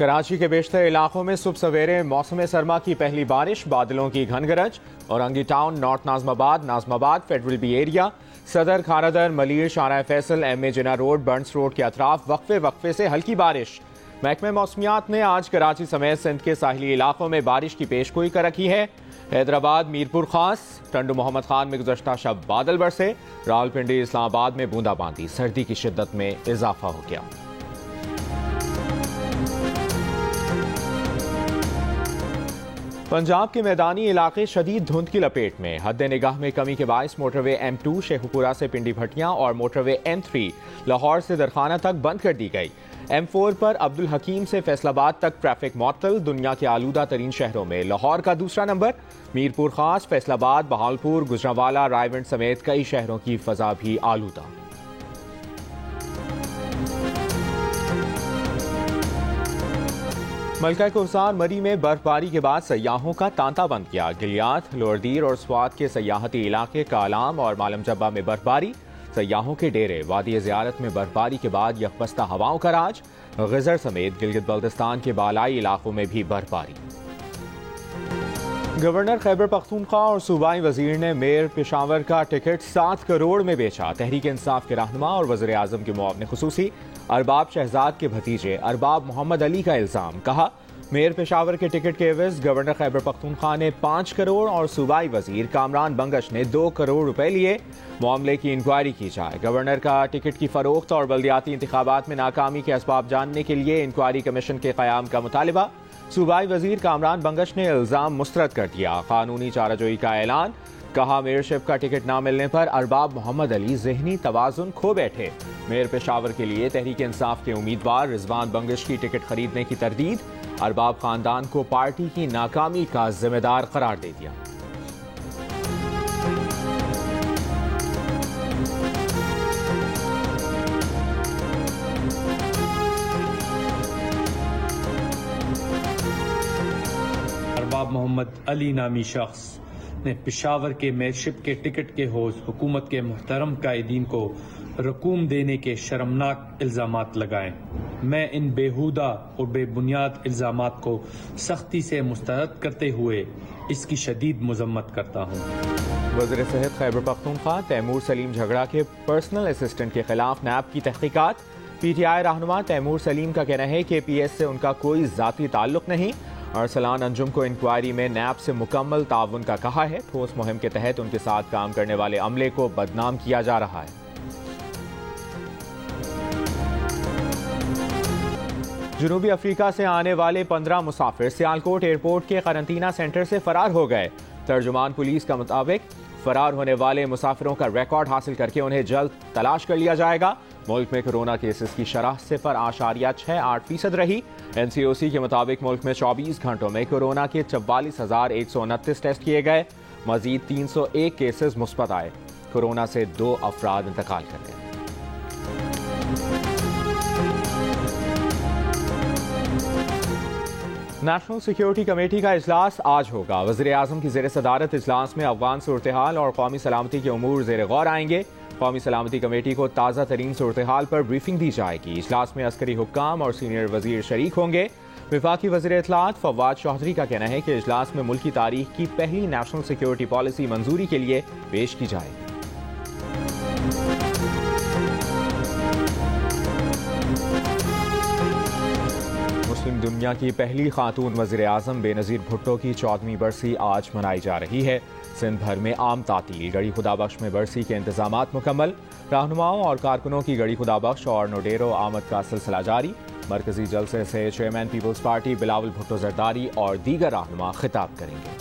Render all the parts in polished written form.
कराची के बेशतर इलाकों में सुबह सवेरे मौसम सरमा की पहली बारिश, बादलों की घन गरज। Orangi town, north Nazimabad, federal B area, Saddar, Kharadar, Malir, Shahrah Faisal, M A Jinnah road, Burns road के अतराफ वक्फे वक्फे से हल्की बारिश। महकमे मौसमियात ने आज कराची समेत सिंध के साहिली इलाकों में बारिश की पेशगोई कर रखी है। हैदराबाद, मीरपुर खास, टंडू मोहम्मद खान में गुज़श्ता शब बादल बरसे। रावलपिंडी, इस्लामाबाद में बूंदाबांदी, सर्दी की शिद्दत में इजाफा हो गया। पंजाब के मैदानी इलाके शदीद धुंध की लपेट में। हद निगाह में कमी के बायस मोटरवे M2 शेखुपुरा से पिंडी भटियां और मोटरवे M3 लाहौर से दरखाना तक बंद कर दी गई। M4 पर अब्दुल हकीम से फैसलाबाद तक ट्रैफिक मअतल। दुनिया के आलूदा तरीन शहरों में लाहौर का दूसरा नंबर। मीरपुर खास, फैसलाबाद, बहावलपुर, गुजरांवाला, रायवंड समेत कई शहरों की फजा भी आलूदा। मलका कोहसान मरी में बर्फबारी के बाद सयाहों का तांता बंद किया। गिलियात, लोअरदीर और स्वात के सयाहती इलाके कालाम और मालम जब्बा में बर्फबारी। सयाहों के डेरे, वादी ज़ियारत में बर्फबारी के बाद यकबस्ता हवाओं का राज। गिजर समेत गिलगित बल्तिस्तान के बालाई इलाकों में भी बर्फबारी। गवर्नर खैबर पख्तूनख्वा और सूबाई वजीर ने मेयर पेशावर का टिकट 7 करोड़ में बेचा। तहरीक इंसाफ के रहनुमा और वज़ीर आज़म के मुआवने खुसूसी अरबाब शहजाद के भतीजे अरबाब मोहम्मद अली का इल्जाम। कहा, मेयर पेशावर के टिकट के एवज गवर्नर खैबर पख्तूनख्वा ने 5 करोड़ और सूबाई वजीर कामरान बंगश ने 2 करोड़ रुपए लिए। मामले की इंक्वायरी की जाए। गवर्नर का टिकट की फरोख्त और बल्दियाती इंतखाबात में नाकामी के असबाब जानने के लिए इंक्वायरी कमीशन के क़याम का मुतालिबा। सूबाई वजीर कामरान बंगश ने इल्जाम मुस्तरद कर दिया। कानूनी चाराजोई का ऐलान। कहा, मेयरशिप का टिकट न मिलने पर अरबाब मोहम्मद अली ज़हनी तवाज़ुन खो बैठे। मेयर पेशावर के लिए तहरीक इंसाफ के उम्मीदवार रिजवान बंगश की टिकट खरीदने की तरदीद। अरबाब खानदान को पार्टी की नाकामी का जिम्मेदार करार दे दिया। अरबाब मोहम्मद अली नामी शख्स ने पेशावर के मेयरशिप के टिकट के होज हुकूमत के मुहतरम कायदीन को रकूम देने के शर्मनाक इल्जामात लगाए। मैं इन बेहुदा और बेबुनियाद इल्जामात को सख्ती से मुस्तरद करते हुए इसकी शदीद मजम्मत करता हूँ। वज़ीर सेहत खैबर पख्तूनख्वा तैमूर सलीम झगड़ा के पर्सनल असिस्टेंट के खिलाफ नैब की तहकीकात। PTI रहनुमा तैमूर सलीम का कहना है कि PS से उनका कोई जाती ताल्लुक नहीं। अरसलान अंजुम को इंक्वायरी में नैब से मुकम्मल ताउन का कहा है। ठोस मुहिम के तहत उनके साथ काम करने वाले अमले को बदनाम किया जा रहा है। जनूबी अफ्रीका से आने वाले 15 मुसाफिर सियालकोट एयरपोर्ट के करंटीना सेंटर से फरार हो गए। तर्जुमान पुलिस का मुताबिक फरार होने वाले मुसाफिरों का रिकॉर्ड हासिल करके उन्हें जल्द तलाश कर लिया जाएगा। मुल्क में कोरोना केसेस की शरह 0.68% रही। NCOC के मुताबिक मुल्क में 24 घंटों में कोरोना के 44,129 टेस्ट किए गए। मजीद 301 केसेस मुस्बत आए। कोरोना से 2 अफराद इंतकाल कर गए। नेशनल सिक्योरिटी कमेटी का इजलास आज होगा। वज़ीर आज़म की ज़ेर सदारत इजलास में अफगान सूरत हाल और कौमी सलामती के उमूर ज़ेर गौर आएंगे। कौमी सलामती कमेटी को ताज़ा तरीन सूरत हाल पर ब्रीफिंग दी जाएगी। इजलास में अस्करी हुक्काम और सीनियर वजीर शरीक होंगे। वफाकी वज़ीर इत्तलात फवाद चौधरी का कहना है कि इजलास में मुल्क की तारीख की पहली नेशनल सिक्योरिटी पॉलिसी मंजूरी के लिए पेश की जाएगी। मुस्लिम दुनिया की पहली खातून वज़ीर आज़म बेनज़ीर भुट्टो की 14वीं बरसी आज मनाई जा रही है। सिंध भर में आम तातील। गड़ी खुदाबख्श में बरसी के इंतजामात मुकम्मल। रहनुमाओं और कारकुनों की गड़ी खुदाबख्श और नोडेरो आमद का सिलसिला जारी। मरकजी जलसे से चेयरमैन पीपल्स पार्टी बिलावल भुट्टो जरदारी और दीगर रहनुमा खिताब करेंगे।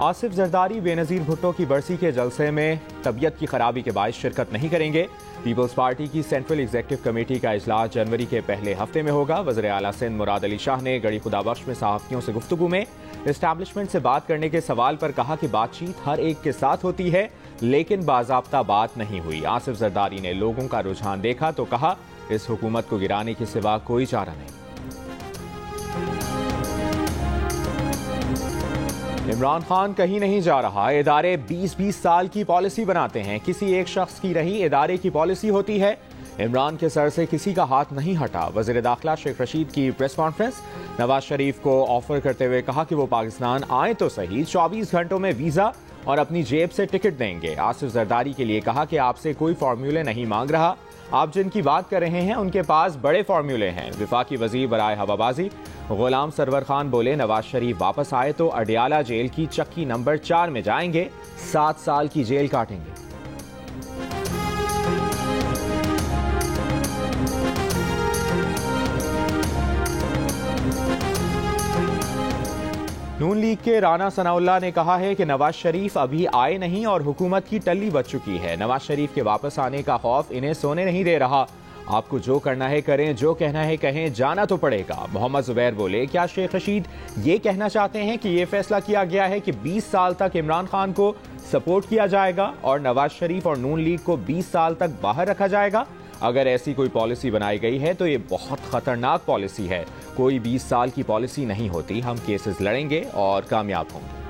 आसिफ जरदारी बेनज़ीर भुट्टो की बरसी के जलसे में तबीयत की खराबी के बायस शिरकत नहीं करेंगे। पीपल्स पार्टी की सेंट्रल एग्जीक्यूटिव कमेटी का इजलास जनवरी के पहले हफ्ते में होगा। वज़ीर आला सिंध मुराद अली शाह ने गड़ी खुदाबख्श में सहाफ़ियों से गुफ्तगू में एस्टैब्लिशमेंट से बात करने के सवाल पर कहा कि बातचीत हर एक के साथ होती है, लेकिन बाज़ाब्ता बात नहीं हुई। आसिफ जरदारी ने लोगों का रुझान देखा तो कहा, इस हुकूमत को गिराने के सिवा कोई चारा नहीं। इमरान खान कहीं नहीं जा रहा, इदारे 20-20 साल की पॉलिसी बनाते हैं, किसी एक शख्स की नहीं इदारे की पॉलिसी होती है। इमरान के सर से किसी का हाथ नहीं हटा। वज़ीर दाखिला शेख रशीद की प्रेस कॉन्फ्रेंस, नवाज शरीफ को ऑफर करते हुए कहा कि वो पाकिस्तान आए तो सही, 24 घंटों में वीजा और अपनी जेब से टिकट देंगे। आसिफ जरदारी के लिए कहा कि आपसे कोई फार्मूले नहीं मांग रहा, आप जिनकी बात कर रहे हैं उनके पास बड़े फार्मूले हैं। विफाकी वजीर बराए हवाबाजी गुलाम सरवर खान बोले, नवाज शरीफ वापस आए तो अडियाला जेल की चक्की नंबर 4 में जाएंगे, 7 साल की जेल काटेंगे। नून लीग के राना सनाउल्लाह ने कहा है कि नवाज शरीफ अभी आए नहीं और हुकूमत की टल्ली बच चुकी है। नवाज शरीफ के वापस आने का खौफ इन्हें सोने नहीं दे रहा। आपको जो करना है करें, जो कहना है कहें, जाना तो पड़ेगा। मोहम्मद जुबैर बोले, क्या शेख रशीद ये कहना चाहते हैं कि ये फैसला किया गया है कि 20 साल तक इमरान खान को सपोर्ट किया जाएगा और नवाज शरीफ और नून लीग को 20 साल तक बाहर रखा जाएगा? अगर ऐसी कोई पॉलिसी बनाई गई है तो ये बहुत खतरनाक पॉलिसी है। कोई 20 साल की पॉलिसी नहीं होती। हम केसेस लड़ेंगे और कामयाब होंगे।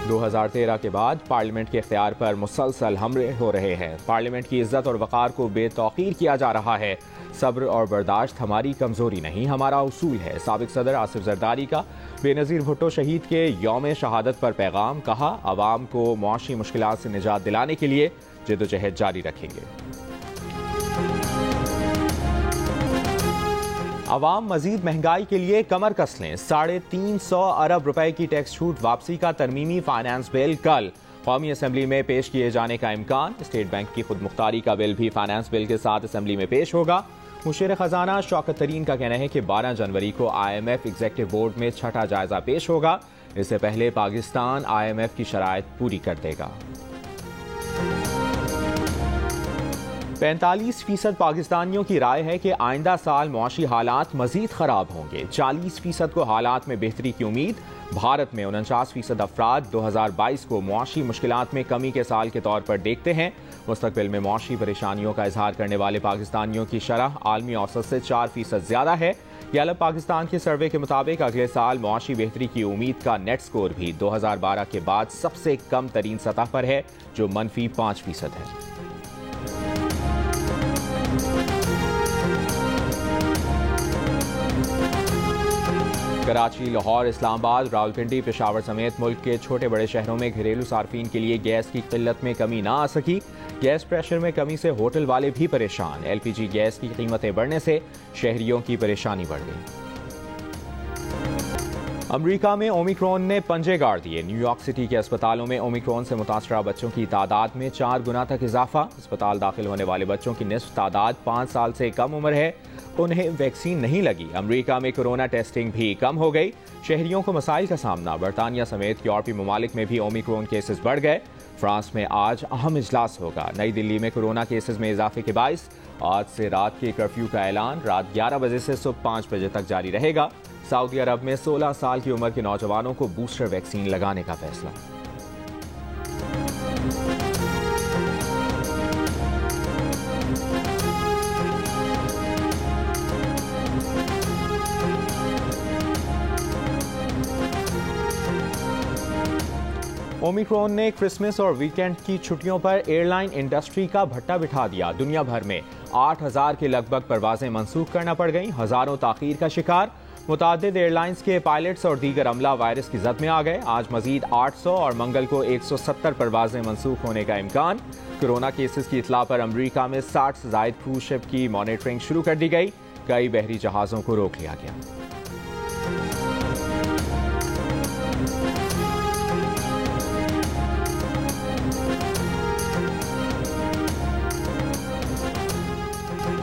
2013 के बाद पार्लियामेंट के इख्तियार पर मुसलसल हमले हो रहे हैं। पार्लियामेंट की इज्जत और वक़ार को बेतौकीर किया जा रहा है। सब्र और बर्दाश्त हमारी कमजोरी नहीं, हमारा उसूल है। साबिक सदर आसिफ जरदारी का बेनज़ीर भुट्टो शहीद के यौम शहादत पर पैगाम, कहा अवाम को मुआशी मुश्किलात से निजात दिलाने के लिए जद्दोजहद जारी रखेंगे। अवाम मजीद महंगाई के लिए कमर कस लें। 350 अरब रुपए की टैक्स छूट वापसी का तरमीमी फाइनेंस बिल कल कौमी असम्बली में पेश किए जाने का इम्कान। स्टेट बैंक की खुद मुख्तारी का बिल भी फाइनेंस बिल के साथ असम्बली में पेश होगा। मुशीर खजाना शौकत तरीन का कहना है कि 12 जनवरी को IMF एग्जीक्यूटिव बोर्ड में छठा जायजा पेश होगा। इससे पहले पाकिस्तान IMF की शराइत पूरी कर देगा। 45% पाकिस्तानियों की राय है कि आइंदा साल मुआशी हालात मजीद खराब होंगे। 40% को हालात में बेहतरी की उम्मीद। भारत में 49% अफराद 2022 को मुआशी मुश्किलात में कमी के साल के तौर पर देखते हैं। मुस्तकबिल में मुआशी परेशानियों का इजहार करने वाले पाकिस्तानियों की शरह आलमी औसत से 4% ज्यादा है। गैलप पाकिस्तान के सर्वे के मुताबिक अगले साल मुआशी बेहतरी की उम्मीद का नेट स्कोर भी 2012 के बाद सबसे कम तरीन सतह पर है, जो -5% है। कराची, लाहौर, इस्लामाबाद, रावलपिंडी, पेशावर समेत मुल्क के छोटे बड़े शहरों में घरेलू सार्फिन के लिए गैस की किल्लत में कमी ना आ सकी। गैस प्रेशर में कमी से होटल वाले भी परेशान। LPG गैस की कीमतें बढ़ने से शहरियों की परेशानी बढ़ गई। अमेरिका में ओमिक्रॉन ने पंजे गाड़ दिए। न्यूयॉर्क सिटी के अस्पतालों में ओमिक्रॉन से मुतासरा बच्चों की तादाद में 4 गुना तक इजाफा। अस्पताल दाखिल होने वाले बच्चों की निस्फ तादाद 5 साल से कम उम्र है, उन्हें वैक्सीन नहीं लगी। अमेरिका में कोरोना टेस्टिंग भी कम हो गई। शहरियों को मसाइल का सामना। बरतानिया समेत यूरोपीय ममालिक में भी ओमिक्रॉन केसेस बढ़ गए। फ्रांस में आज अहम इजलास होगा। नई दिल्ली में कोरोना केसेस में इजाफे के बाइस आज से रात के कर्फ्यू का ऐलान। रात 11 बजे से सुबह 5 बजे तक जारी रहेगा। सऊदी अरब में 16 साल की उम्र के नौजवानों को बूस्टर वैक्सीन लगाने का फैसला। ओमिक्रॉन ने क्रिसमस और वीकेंड की छुट्टियों पर एयरलाइन इंडस्ट्री का भट्टा बिठा दिया। दुनिया भर में 8000 के लगभग परवाजें मंसूख करना पड़ गईं। हजारों ताखीर का शिकार। मुतादिद एयरलाइंस के पायलट्स और दीगर अमला वायरस की जद में आ गए। आज मजीद 800 और मंगल को 170 परवाजें मंसूख होने का इम्कान। कोरोना केसेस की इतला पर अमरीका में 60 से ज्यादा क्रूज शिप की मॉनिटरिंग शुरू कर दी गई। कई बहरी जहाजों को रोक लिया गया।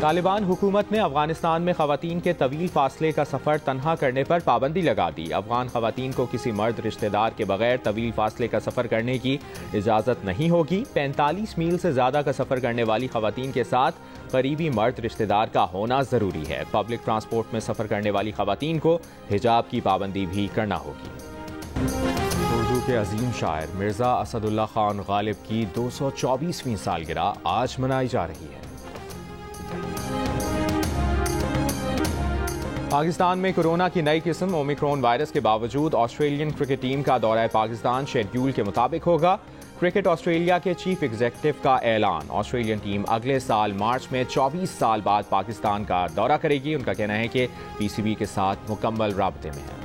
तालिबान हुकूमत ने अफगानिस्तान में खवातीन के तवील फासले का सफर तन्हा करने पर पाबंदी लगा दी। अफगान खवातीन को किसी मर्द रिश्तेदार के बगैर तवील फासले का सफर करने की इजाजत नहीं होगी। 45 मील से ज्यादा का सफर करने वाली खवातीन के साथ करीबी मर्द रिश्तेदार का होना जरूरी है। पब्लिक ट्रांसपोर्ट में सफर करने वाली खवातीन को हिजाब की पाबंदी भी करना होगी। उर्दू के अजीम शायर मिर्जा असदुल्ला खान गालिब की 224वीं सालगिरह आज मनाई जा रही है। पाकिस्तान में कोरोना की नई किस्म ओमिक्रॉन वायरस के बावजूद ऑस्ट्रेलियन क्रिकेट टीम का दौरा पाकिस्तान शेड्यूल के मुताबिक होगा। क्रिकेट ऑस्ट्रेलिया के चीफ एग्जीक्यूटिव का ऐलान। ऑस्ट्रेलियन टीम अगले साल मार्च में 24 साल बाद पाकिस्तान का दौरा करेगी। उनका कहना है कि पीसीबी के साथ मुकम्मल राब्ते में है।